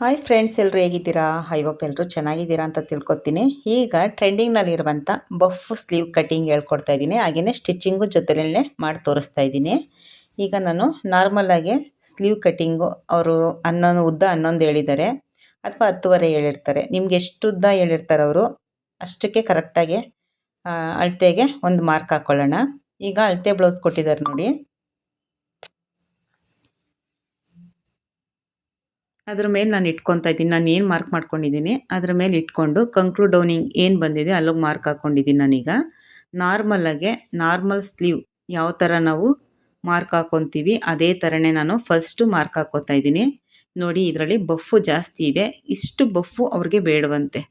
Hi friends, ಎಲ್ಲರೂ ಹೇಗಿದ್ದೀರಾ? I hope ಎಲ್ಲರೂ ಚೆನ್ನಾಗಿದ್ದೀರಾ ಅಂತ ತಿಳ್ಕೊತೀನಿ. ಈಗ ಟ್ರೆಂಡಿಂಗ್ನಲ್ಲಿರುವಂಥ ಬಫ್ ಸ್ಲೀವ್ ಕಟಿಂಗ್ ಹೇಳ್ಕೊಡ್ತಾ ಇದ್ದೀನಿ. ಹಾಗೆಯೇ ಸ್ಟಿಚಿಂಗು ಜೊತೆಯಲ್ಲೇ ಮಾಡಿ ತೋರಿಸ್ತಾ ಇದ್ದೀನಿ. ಈಗ ನಾನು ನಾರ್ಮಲಾಗಿ ಸ್ಲೀವ್ ಕಟಿಂಗು ಅವರು ಉದ್ದ 11 ಹೇಳಿದ್ದಾರೆ ಅಥವಾ 10.5 ಹೇಳಿರ್ತಾರೆ. ನಿಮ್ಗೆ ಎಷ್ಟು ಉದ್ದ ಹೇಳಿರ್ತಾರೆ ಅವರು ಅಷ್ಟಕ್ಕೆ ಕರೆಕ್ಟಾಗಿ ಅಳತೆಗೆ ಒಂದು ಮಾರ್ಕ್ ಹಾಕ್ಕೊಳ್ಳೋಣ. ಈಗ ಅಳತೆ ಬ್ಲೌಸ್ ಕೊಟ್ಟಿದ್ದಾರೆ ನೋಡಿ. ಅದ್ರ ಮೇಲೆ ನಾನು ಇಟ್ಕೊತಾ ಇದ್ದೀನಿ. ನಾನು ಏನು ಮಾರ್ಕ್ ಮಾಡ್ಕೊಂಡಿದ್ದೀನಿ ಅದ್ರ ಮೇಲೆ ಇಟ್ಕೊಂಡು ಕಂಕ್ಲು ಡೌನಿಂಗ್ ಏನು ಬಂದಿದೆ ಅಲ್ಲಿಗೆ ಮಾರ್ಕ್ ಹಾಕ್ಕೊಂಡಿದ್ದೀನಿ. ನಾನೀಗ ನಾರ್ಮಲ್ ಸ್ಲೀವ್ ಯಾವ ಥರ ನಾವು ಮಾರ್ಕ್ ಹಾಕ್ಕೊತೀವಿ ಅದೇ ಥರನೇ ನಾನು ಫಸ್ಟು ಮಾರ್ಕ್ ಹಾಕ್ಕೊತಾ ಇದ್ದೀನಿ. ನೋಡಿ, ಇದರಲ್ಲಿ ಬಫ್ಫು ಜಾಸ್ತಿ ಇದೆ. ಇಷ್ಟು ಬಫ್ಫು ಅವ್ರಿಗೆ ಬೇಡವಂತೆ.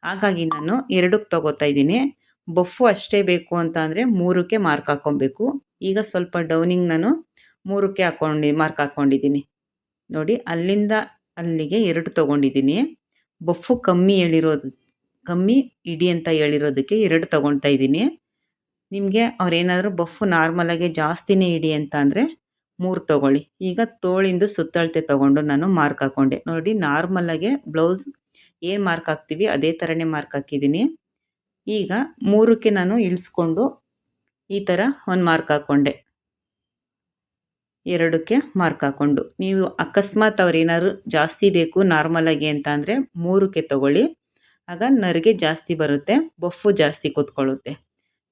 ಹಾಗಾಗಿ ನಾನು 2ಕ್ಕೆ ತಗೋತಾ ಇದ್ದೀನಿ. ಬಫ್ಫು ಅಷ್ಟೇ ಬೇಕು ಅಂತ ಅಂದರೆ 3ಕ್ಕೆ ಮಾರ್ಕ್ ಹಾಕ್ಕೊಬೇಕು. ಈಗ ಸ್ವಲ್ಪ ಡೌನಿಂಗ್ ನಾನು 3ಕ್ಕೆ ಮಾರ್ಕ್ ಹಾಕ್ಕೊಂಡಿದ್ದೀನಿ. ನೋಡಿ, ಅಲ್ಲಿಂದ ಅಲ್ಲಿಗೆ 2 ತೊಗೊಂಡಿದ್ದೀನಿ. ಬಫ್ಫು ಕಮ್ಮಿ ಇಡಿ ಅಂತ ಹೇಳಿರೋದಕ್ಕೆ 2 ತೊಗೊಳ್ತಾ ಇದ್ದೀನಿ. ನಿಮಗೆ ಅವ್ರೇನಾದರೂ ಬಫ್ಫು ನಾರ್ಮಲಾಗಿ ಜಾಸ್ತಿನೇ ಇಡಿ ಅಂತ ಅಂದರೆ 3 ತೊಗೊಳ್ಳಿ. ಈಗ ತೋಳಿಂದು ಸುತ್ತಳತೆ ತೊಗೊಂಡು ನಾನು ಮಾರ್ಕ್ ಹಾಕ್ಕೊಂಡೆ. ನೋಡಿ, ನಾರ್ಮಲಾಗೆ ಬ್ಲೌಸ್ ಏನು ಮಾರ್ಕ್ ಹಾಕ್ತೀವಿ ಅದೇ ಥರನೇ ಮಾರ್ಕ್ ಹಾಕಿದ್ದೀನಿ. ಈಗ 3ಕ್ಕೆ ನಾನು ಇಳಿಸ್ಕೊಂಡು ಈ ಥರ ಒಂದು ಮಾರ್ಕ್ ಹಾಕ್ಕೊಂಡೆ. 2ಕ್ಕೆ ಮಾರ್ಕ್ ಹಾಕ್ಕೊಂಡು, ನೀವು ಅಕಸ್ಮಾತ್ ಅವ್ರೇನಾದ್ರು ಜಾಸ್ತಿ ಬೇಕು ನಾರ್ಮಲಾಗಿ ಅಂತ ಅಂದರೆ 3ಕ್ಕೆ ತೊಗೊಳ್ಳಿ. ಆಗ ನರಿಗೆ ಜಾಸ್ತಿ ಬರುತ್ತೆ, ಬಫ್ಫು ಜಾಸ್ತಿ ಕೂತ್ಕೊಳ್ಳುತ್ತೆ.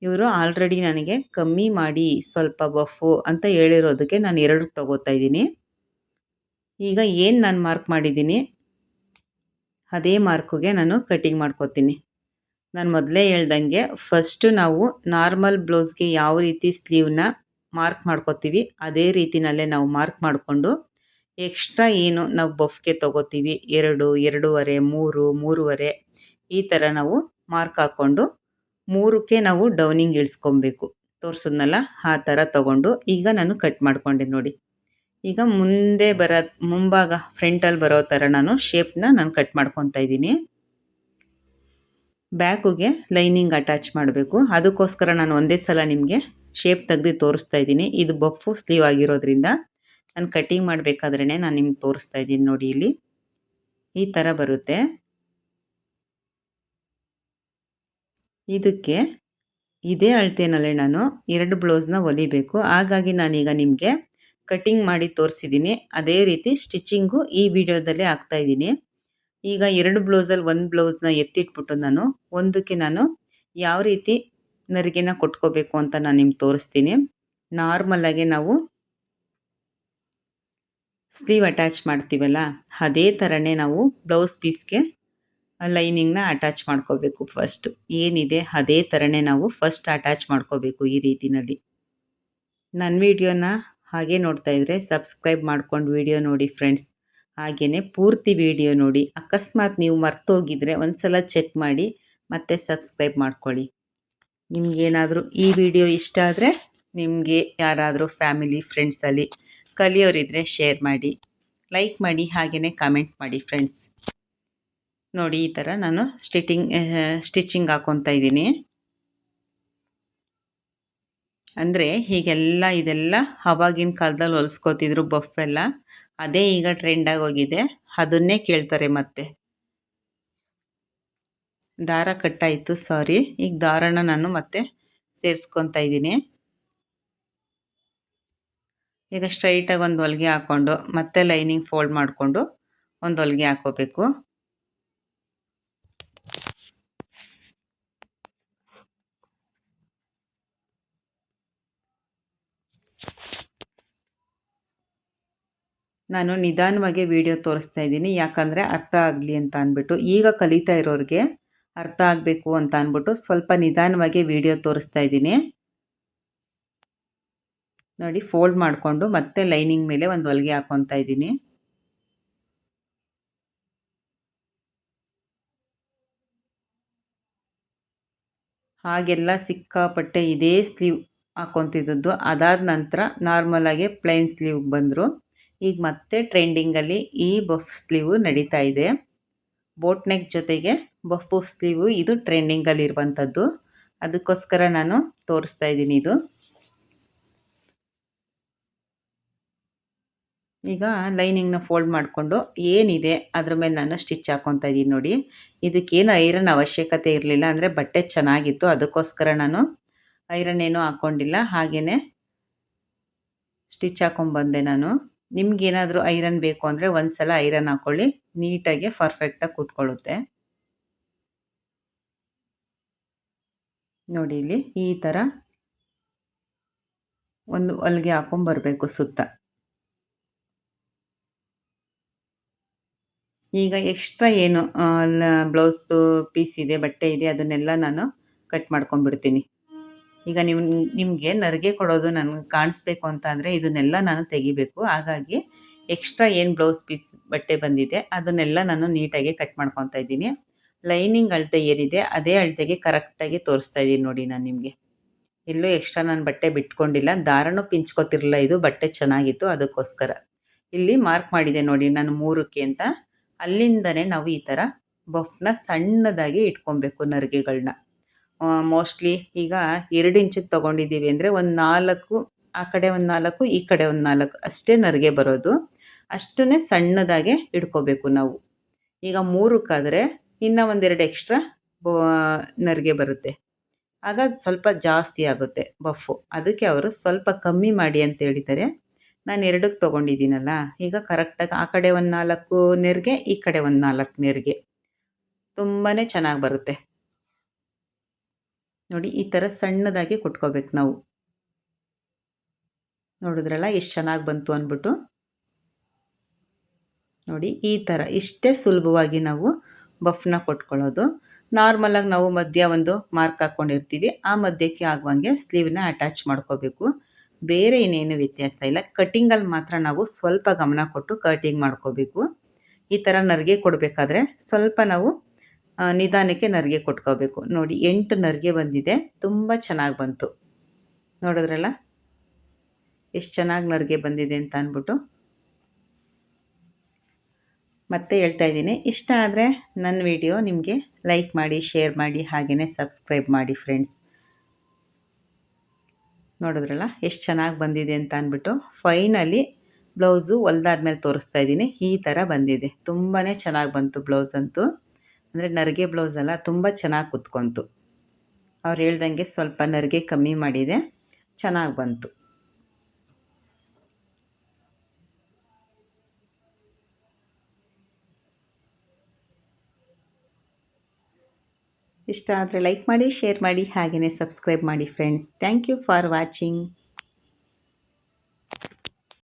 ಇವರು ಆಲ್ರೆಡಿ ನನಗೆ ಕಮ್ಮಿ ಮಾಡಿ ಸ್ವಲ್ಪ ಬಫ್ಫು ಅಂತ ಹೇಳಿರೋದಕ್ಕೆ ನಾನು 2ಕ್ಕೆ ತೊಗೋತಾ ಇದ್ದೀನಿ. ಈಗ ಏನು ನಾನು ಮಾರ್ಕ್ ಮಾಡಿದ್ದೀನಿ ಅದೇ ಮಾರ್ಕ್ಗೆ ನಾನು ಕಟಿಂಗ್ ಮಾಡ್ಕೋತೀನಿ. ನಾನು ಮೊದಲೇ ಹೇಳ್ದಂಗೆ ಫಸ್ಟು ನಾವು ನಾರ್ಮಲ್ ಬ್ಲೌಸ್ಗೆ ಯಾವ ರೀತಿ ಸ್ಲೀವ್ನ ಮಾರ್ಕ್ ಮಾಡ್ಕೋತೀವಿ ಅದೇ ರೀತಿನಲ್ಲೇ ನಾವು ಮಾರ್ಕ್ ಮಾಡಿಕೊಂಡು ಎಕ್ಸ್ಟ್ರಾ ಏನು ನಾವು ಬಫ್ಗೆ ತೊಗೋತೀವಿ 2, 2.5, 3, 3.5 ಈ ಥರ ನಾವು ಮಾರ್ಕ್ ಹಾಕ್ಕೊಂಡು 3ಕ್ಕೆ ನಾವು ಡೌನಿಂಗ್ ಇಳಿಸ್ಕೊಬೇಕು. ತೋರಿಸಿದ್ನಲ್ಲ ಆ ಥರ ತೊಗೊಂಡು ಈಗ ನಾನು ಕಟ್ ಮಾಡಿಕೊಂಡೆ. ನೋಡಿ, ಈಗ ಮುಂಭಾಗ ಫ್ರಂಟಲ್ಲಿ ಬರೋ ಥರ ನಾನು ಶೇಪ್ನ ಕಟ್ ಮಾಡ್ಕೊತಾ ಇದ್ದೀನಿ. ಬ್ಯಾಕುಗೆ ಲೈನಿಂಗ್ ಅಟ್ಯಾಚ್ ಮಾಡಬೇಕು. ಅದಕ್ಕೋಸ್ಕರ ನಾನು ಒಂದೇ ಸಲ ನಿಮಗೆ ಶೇಪ್ ತೆಗೆದು ತೋರಿಸ್ತಾ ಇದ್ದೀನಿ. ಇದು ಬಫ್ಫು ಸ್ಲೀವ್ ಆಗಿರೋದ್ರಿಂದ ನಾನು ಕಟಿಂಗ್ ಮಾಡಬೇಕಾದ್ರೇ ನಾನು ನಿಮ್ಗೆ ತೋರಿಸ್ತಾ ಇದ್ದೀನಿ. ನೋಡಿ, ಇಲ್ಲಿ ಈ ಥರ ಬರುತ್ತೆ. ಇದಕ್ಕೆ ಇದೇ ಅಳತೆನಲ್ಲೇ ನಾನು 2 ಬ್ಲೌಸ್ನ ಹೊಲಿಬೇಕು. ಹಾಗಾಗಿ ನಾನೀಗ ನಿಮಗೆ ಕಟಿಂಗ್ ಮಾಡಿ ತೋರಿಸಿದ್ದೀನಿ. ಅದೇ ರೀತಿ ಸ್ಟಿಚಿಂಗು ಈ ವಿಡಿಯೋದಲ್ಲೇ ಹಾಕ್ತಾಯಿದ್ದೀನಿ. ಈಗ 2 ಬ್ಲೌಸಲ್ಲಿ 1 ಬ್ಲೌಸ್ನ ಎತ್ತಿಟ್ಬಿಟ್ಟು ನಾನು ಒಂದಕ್ಕೆ ನಾನು ಯಾವ ರೀತಿ ನರಿಗೆನ ಕೊಟ್ಕೋಬೇಕು ಅಂತ ನಾನು ನಿಮ್ಗೆ ತೋರಿಸ್ತೀನಿ. ನಾರ್ಮಲಾಗೆ ನಾವು ಸ್ಲೀವ್ ಅಟ್ಯಾಚ್ ಮಾಡ್ತೀವಲ್ಲ ಅದೇ ಥರನೇ ನಾವು ಬ್ಲೌಸ್ ಪೀಸ್ಗೆ ಲೈನಿಂಗ್ನ ಅಟ್ಯಾಚ್ ಮಾಡ್ಕೋಬೇಕು. ಫಸ್ಟ್ ಏನಿದೆ ಅದೇ ಥರನೇ ನಾವು ಫಸ್ಟ್ ಅಟ್ಯಾಚ್ ಮಾಡ್ಕೋಬೇಕು ಈ ರೀತಿನಲ್ಲಿ. ನನ್ನ ವಿಡಿಯೋನ ಹಾಗೆ ನೋಡ್ತಾ ಇದ್ದರೆ ಸಬ್ಸ್ಕ್ರೈಬ್ ಮಾಡ್ಕೊಂಡು ವಿಡಿಯೋ ನೋಡಿ ಫ್ರೆಂಡ್ಸ್. ಹಾಗೆಯೇ ಪೂರ್ತಿ ವಿಡಿಯೋ ನೋಡಿ. ಅಕಸ್ಮಾತ್ ನೀವು ಮರ್ತೋಗಿದ್ರೆ ಒಂದು ಸಲ ಚೆಕ್ ಮಾಡಿ ಮತ್ತೆ ಸಬ್ಸ್ಕ್ರೈಬ್ ಮಾಡ್ಕೊಳ್ಳಿ. ನಿಮಗೇನಾದರೂ ಈ ವಿಡಿಯೋ ಇಷ್ಟ ಆದರೆ ನಿಮಗೆ ಯಾರಾದರೂ ಫ್ಯಾಮಿಲಿ ಫ್ರೆಂಡ್ಸಲ್ಲಿ ಕಲಿಯೋರಿದ್ದರೆ ಶೇರ್ ಮಾಡಿ, ಲೈಕ್ ಮಾಡಿ, ಹಾಗೆಯೇ ಕಮೆಂಟ್ ಮಾಡಿ ಫ್ರೆಂಡ್ಸ್. ನೋಡಿ, ಈ ಥರ ನಾನು ಸ್ಟಿಚಿಂಗ್ ಹಾಕ್ಕೊತಾ ಇದ್ದೀನಿ. ಅಂದರೆ ಇದೆಲ್ಲ ಆವಾಗಿನ ಕಾಲದಲ್ಲಿ ಹೊಲಿಸ್ಕೋತಿದ್ರು ಬಫೆಲ್ಲ. ಅದೇ ಈಗ ಟ್ರೆಂಡಾಗಿ ಹೋಗಿದೆ, ಅದನ್ನೇ ಕೇಳ್ತಾರೆ ಮತ್ತೆ. ದಾರ ಕಟ್ಟಾಯಿತು, ಸಾರಿ. ಈಗ ದಾರನ ನಾನು ಮತ್ತೆ ಸೇರಿಸ್ಕೊತಾ ಇದ್ದೀನಿ. ಈಗ ಸ್ಟ್ರೈಟಾಗಿ ಒಂದು ಹೊಲಿಗೆ ಹಾಕ್ಕೊಂಡು ಮತ್ತೆ ಲೈನಿಂಗ್ ಫೋಲ್ಡ್ ಮಾಡಿಕೊಂಡು ಒಂದು ಹೊಲಿಗೆ ಹಾಕ್ಕೋಬೇಕು. ನಾನು ನಿಧಾನವಾಗಿ ವಿಡಿಯೋ ತೋರಿಸ್ತಾ ಇದ್ದೀನಿ, ಯಾಕಂದರೆ ಅರ್ಥ ಆಗಲಿ ಅಂತ ಅಂದ್ಬಿಟ್ಟು. ಈಗ ಕಲಿತಾ ಇರೋರಿಗೆ ಅರ್ಥ ಆಗಬೇಕು ಅಂತ ಅಂದ್ಬಿಟ್ಟು ಸ್ವಲ್ಪ ನಿಧಾನವಾಗಿ ವಿಡಿಯೋ ತೋರಿಸ್ತಾ ಇದ್ದೀನಿ. ನೋಡಿ, ಫೋಲ್ಡ್ ಮಾಡಿಕೊಂಡು ಮತ್ತೆ ಲೈನಿಂಗ್ ಮೇಲೆ ಒಂದು ಹೊಲಿಗೆ ಹಾಕ್ಕೊತಾ ಇದ್ದೀನಿ. ಹಾಗೆಲ್ಲ ಸಿಕ್ಕಾಪಟ್ಟೆ ಇದೇ ಸ್ಲೀವ್ ಹಾಕ್ಕೊತಿದ್ದದ್ದು. ಅದಾದ ನಂತರ ನಾರ್ಮಲಾಗಿ ಪ್ಲೈನ್ ಸ್ಲೀವ್ಗೆ ಬಂದರು. ಈಗ ಮತ್ತೆ ಟ್ರೆಂಡಿಂಗಲ್ಲಿ ಈ ಬಫ್ ಸ್ಲೀವು ನಡೀತಾ ಇದೆ. ಬೋಟ್ ನೆಕ್ ಜೊತೆಗೆ ಬಫ್ ಸ್ಲೀವು ಇದು ಟ್ರೆಂಡಿಂಗಲ್ಲಿ ಇರುವಂಥದ್ದು. ಅದಕ್ಕೋಸ್ಕರ ನಾನು ತೋರಿಸ್ತಾ ಇದ್ದೀನಿ. ಇದು ಈಗ ಲೈನಿಂಗ್ನ ಫೋಲ್ಡ್ ಮಾಡಿಕೊಂಡು ಏನಿದೆ ಅದ್ರ ಮೇಲೆ ನಾನು ಸ್ಟಿಚ್ ಹಾಕ್ಕೊತಾ ಇದ್ದೀನಿ ನೋಡಿ. ಇದಕ್ಕೇನು ಐರನ್ ಅವಶ್ಯಕತೆ ಇರಲಿಲ್ಲ, ಅಂದರೆ ಬಟ್ಟೆ ಚೆನ್ನಾಗಿತ್ತು, ಅದಕ್ಕೋಸ್ಕರ ನಾನು ಐರನ್ ಏನೂ ಹಾಕ್ಕೊಂಡಿಲ್ಲ, ಹಾಗೆಯೇ ಸ್ಟಿಚ್ ಹಾಕ್ಕೊಂಬಂದೆ ನಾನು. ನಿಮ್ಗೇನಾದರೂ ಐರನ್ ಬೇಕು ಅಂದರೆ ಒಂದು ಸಲ ಐರನ್ ಹಾಕ್ಕೊಳ್ಳಿ, ನೀಟಾಗಿ ಪರ್ಫೆಕ್ಟಾಗಿ ಕೂತ್ಕೊಳ್ಳುತ್ತೆ. ನೋಡಿ ಇಲ್ಲಿ ಈ ಥರ ಒಂದು ಹೊಲಿಗೆ ಹಾಕ್ಕೊಂಬರ್ಬೇಕು ಸುತ್ತ. ಈಗ ಎಕ್ಸ್ಟ್ರಾ ಏನು ಬ್ಲೌಸ್ದು ಪೀಸ್ ಇದೆ, ಬಟ್ಟೆ ಇದೆ, ಅದನ್ನೆಲ್ಲ ನಾನು ಕಟ್ ಮಾಡ್ಕೊಂಡ್ಬಿಡ್ತೀನಿ. ಈಗ ನಿಮಗೆ ನರಿಗೆ ಕೊಡೋದು ನನಗೆ ಕಾಣಿಸ್ಬೇಕು ಅಂತ ಅಂದರೆ ಇದನ್ನೆಲ್ಲ ನಾನು ತೆಗಿಬೇಕು. ಹಾಗಾಗಿ ಎಕ್ಸ್ಟ್ರಾ ಏನು ಬ್ಲೌಸ್ ಪೀಸ್ ಬಟ್ಟೆ ಬಂದಿದೆ ಅದನ್ನೆಲ್ಲ ನಾನು ನೀಟಾಗಿ ಕಟ್ ಮಾಡ್ಕೊತಾ ಇದ್ದೀನಿ. ಲೈನಿಂಗ್ ಅಳತೆ ಏನಿದೆ ಅದೇ ಅಳತೆಗೆ ಕರೆಕ್ಟಾಗಿ ತೋರಿಸ್ತಾ ಇದ್ದೀನಿ ನೋಡಿ ನಾನು ನಿಮಗೆ. ಎಲ್ಲೂ ಎಕ್ಸ್ಟ್ರಾ ನಾನು ಬಟ್ಟೆ ಬಿಟ್ಕೊಂಡಿಲ್ಲ, ದಾರನೂ ಪಿಂಚ್ಕೊತಿರಲಿಲ್ಲ, ಇದು ಬಟ್ಟೆ ಚೆನ್ನಾಗಿತ್ತು ಅದಕ್ಕೋಸ್ಕರ. ಇಲ್ಲಿ ಮಾರ್ಕ್ ಮಾಡಿದೆ ನೋಡಿ ನಾನು 3ಕ್ಕೆ ಅಂತ, ಅಲ್ಲಿಂದನೇ ನಾವು ಈ ಥರ ಬಫ್ನ ಸಣ್ಣದಾಗಿ ಇಟ್ಕೊಬೇಕು ನರಿಗೆಗಳನ್ನ. ಮೋಸ್ಟ್ಲಿ ಈಗ 2 ಇಂಚಿಗೆ ತೊಗೊಂಡಿದ್ದೀವಿ ಅಂದರೆ ಒಂದು 4, ಆ ಕಡೆ ಒಂದು 4, ಈ ಕಡೆ ಒಂದು 4 ಅಷ್ಟೇ ನರಿಗೆ ಬರೋದು. ಅಷ್ಟನ್ನೇ ಸಣ್ಣದಾಗೆ ಇಟ್ಕೋಬೇಕು ನಾವು. ಈಗ 3ಕ್ಕಾದರೆ ಇನ್ನೂ ಒಂದೆರಡು ಎಕ್ಸ್ಟ್ರಾ ನರಿಗೆ ಬರುತ್ತೆ, ಆಗ ಸ್ವಲ್ಪ ಜಾಸ್ತಿ ಆಗುತ್ತೆ ಬಫ್ಫು. ಅದಕ್ಕೆ ಅವರು ಸ್ವಲ್ಪ ಕಮ್ಮಿ ಮಾಡಿ ಅಂತ ಹೇಳಿದ್ದಾರೆ. ನಾನು 2ಕ್ಕೆ ತೊಗೊಂಡಿದ್ದೀನಲ್ಲ, ಈಗ ಕರೆಕ್ಟಾಗಿ ಆ ಕಡೆ ಒಂದು 4 ನೆರಿಗೆ, ಈ ಕಡೆ ಒಂದು 4 ನೆರಿಗೆ, ತುಂಬಾ ಚೆನ್ನಾಗಿ ಬರುತ್ತೆ ನೋಡಿ. ಈ ಥರ ಸಣ್ಣದಾಗಿ ಕುಟ್ಕೋಬೇಕು ನಾವು. ನೋಡಿದ್ರಲ್ಲ ಎಷ್ಟು ಚೆನ್ನಾಗಿ ಬಂತು ಅಂದ್ಬಿಟ್ಟು. ನೋಡಿ ಈ ಥರ ಇಷ್ಟೇ ಸುಲಭವಾಗಿ ನಾವು ಬಫ್ನ ಕೊಟ್ಕೊಳ್ಳೋದು. ನಾರ್ಮಲಾಗಿ ನಾವು ಮಧ್ಯ ಒಂದು ಮಾರ್ಕ್ ಹಾಕ್ಕೊಂಡಿರ್ತೀವಿ, ಆ ಮಧ್ಯಕ್ಕೆ ಆಗುವಂಗೆ ಸ್ಲೀವ್ನ ಅಟ್ಯಾಚ್ ಮಾಡ್ಕೋಬೇಕು. ಬೇರೆ ಇನ್ನೇನು ವ್ಯತ್ಯಾಸ ಇಲ್ಲ. ಕಟ್ಟಿಂಗಲ್ಲಿ ಮಾತ್ರ ನಾವು ಸ್ವಲ್ಪ ಗಮನ ಕೊಟ್ಟು ಕಟಿಂಗ್ ಮಾಡ್ಕೋಬೇಕು. ಈ ಥರ ನರಿಗೆ ಕೊಡಬೇಕಾದ್ರೆ ಸ್ವಲ್ಪ ನಾವು ನಿಧಾನಕ್ಕೆ ನರಿಗೆ ಕೊಟ್ಕೋಬೇಕು. ನೋಡಿ 8 ನರಿಗೆ ಬಂದಿದೆ, ತುಂಬ ಚೆನ್ನಾಗಿ ಬಂತು. ನೋಡಿದ್ರಲ್ಲ ಎಷ್ಟು ಚೆನ್ನಾಗಿ ನರಿಗೆ ಬಂದಿದೆ ಅಂತ ಅಂದ್ಬಿಟ್ಟು. ಮತ್ತೆ ಹೇಳ್ತಾ ಇದ್ದೀನಿ, ಇಷ್ಟ ಆದರೆ ನನ್ನ ವಿಡಿಯೋ ನಿಮಗೆ ಲೈಕ್ ಮಾಡಿ, ಶೇರ್ ಮಾಡಿ, ಹಾಗೆಯೇ ಸಬ್ಸ್ಕ್ರೈಬ್ ಮಾಡಿ ಫ್ರೆಂಡ್ಸ್. ನೋಡಿದ್ರಲ್ಲ ಎಷ್ಟು ಚೆನ್ನಾಗಿ ಬಂದಿದೆ ಅಂತ ಅಂದ್ಬಿಟ್ಟು. ಫೈನಲಿ ಬ್ಲೌಸು ಹೊಲ್ದಾದ್ಮೇಲೆ ತೋರಿಸ್ತಾ ಇದ್ದೀನಿ, ಈ ಥರ ಬಂದಿದೆ. ತುಂಬಾ ಚೆನ್ನಾಗಿ ಬಂತು ಬ್ಲೌಸ್ ಅಂತೂ. ಅಂದರೆ ನರಿಗೆ ಬ್ಲೌಸ್ ಅಲ್ಲ, ತುಂಬ ಚೆನ್ನಾಗಿ ಕುತ್ಕೊಂತು. ಅವ್ರು ಹೇಳ್ದಂಗೆ ಸ್ವಲ್ಪ ನರಿಗೆ ಕಮ್ಮಿ ಮಾಡಿದೆ, ಚೆನ್ನಾಗಿ ಬಂತು. ಇಷ್ಟ ಆದರೆ ಲೈಕ್ ಮಾಡಿ, ಶೇರ್ ಮಾಡಿ, ಹಾಗೆಯೇ ಸಬ್ಸ್ಕ್ರೈಬ್ ಮಾಡಿ friends. Thank you for watching.